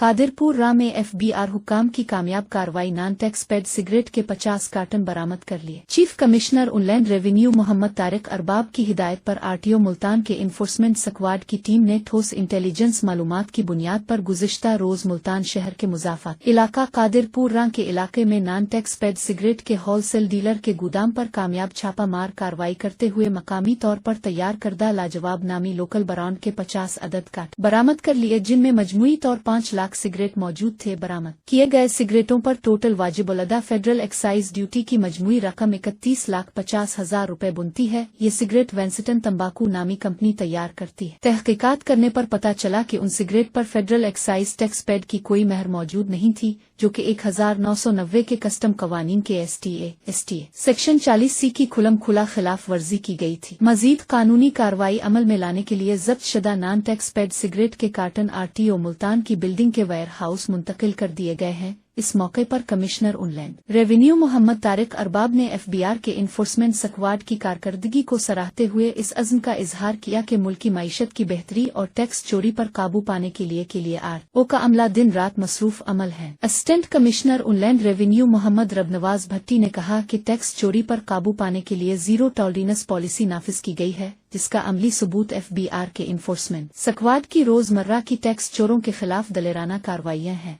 कादिरपुर रा में FBI हुक्काम की कामयाब कार्रवाई, नॉन टैक्स पेड सिगरेट के 50 कार्टन बरामद कर लिए। Chief commissioner inland revenue Mohammad Tariq Arbab की हिदायत पर RTO मुल्तान के इन्फोर्समेंट स्क्वाड की टीम ने ठोस इंटेलिजेंस मालूमात की बुनियाद पर गुज़िश्ता रोज मुल्तान शहर के मुजाफात इलाका कादिरपुर रा के इलाके में नॉन टैक्स पेड सिगरेट के होलसेल डीलर के गोदाम पर कामयाब छापा मार कार्रवाई करते हुए मकामी तौर पर तैयार करदा लाजवाब नामी लोकल ब्रांड के 50 अदद कार्ट बरामद कर लिए, जिनमें मजमूई तौर 5 लाख सिगरेट मौजूद थे। बरामद किए गए सिगरेटों पर टोटल वाजिबुलअदा फेडरल एक्साइज ड्यूटी की मजमूई रकम 31,50,000 रुपए बनती है। ये सिगरेट वेंसिटन तंबाकू नामी कंपनी तैयार करती है। तहकीकात करने पर पता चला कि उन सिगरेट पर फेडरल एक्साइज टैक्स पेड की कोई महर मौजूद नहीं थी, जो कि 1990 के कस्टम कवानीन के STA सेक्शन 40C की खुला खिलाफ वर्जी की गई थी। मजीद कानूनी कार्रवाई अमल में लाने के लिए जब्त शुदा नॉन टैक्स पेड सिगरेट के कार्टन RTO मुल्तान की बिल्डिंग के वेयर हाउस मुंतकिल कर दिए गए हैं। इस मौके पर commissioner inland revenue Mohammad Tariq Arbab ने FBI के इन्फोर्समेंट स्क्वाड की कारकर्दगी को सराहते हुए इस अज़्म का इजहार किया कि मुल्की मईशत की बेहतरी और टैक्स चोरी पर काबू पाने के लिए RTO का अमला दिन रात मसरूफ अमल है। Assistant commissioner inland revenue Mohammad Rabnawaz Bhatti ने कहा कि टैक्स चोरी पर काबू पाने के लिए जीरो टॉलरेंस पॉलिसी नाफिज की गई है, जिसका अमली सबूत FBI के इन्फोर्समेंट स्क्वाड की रोजमर्रा की टैक्स चोरों के खिलाफ दलेराना कार्रवाइयां हैं।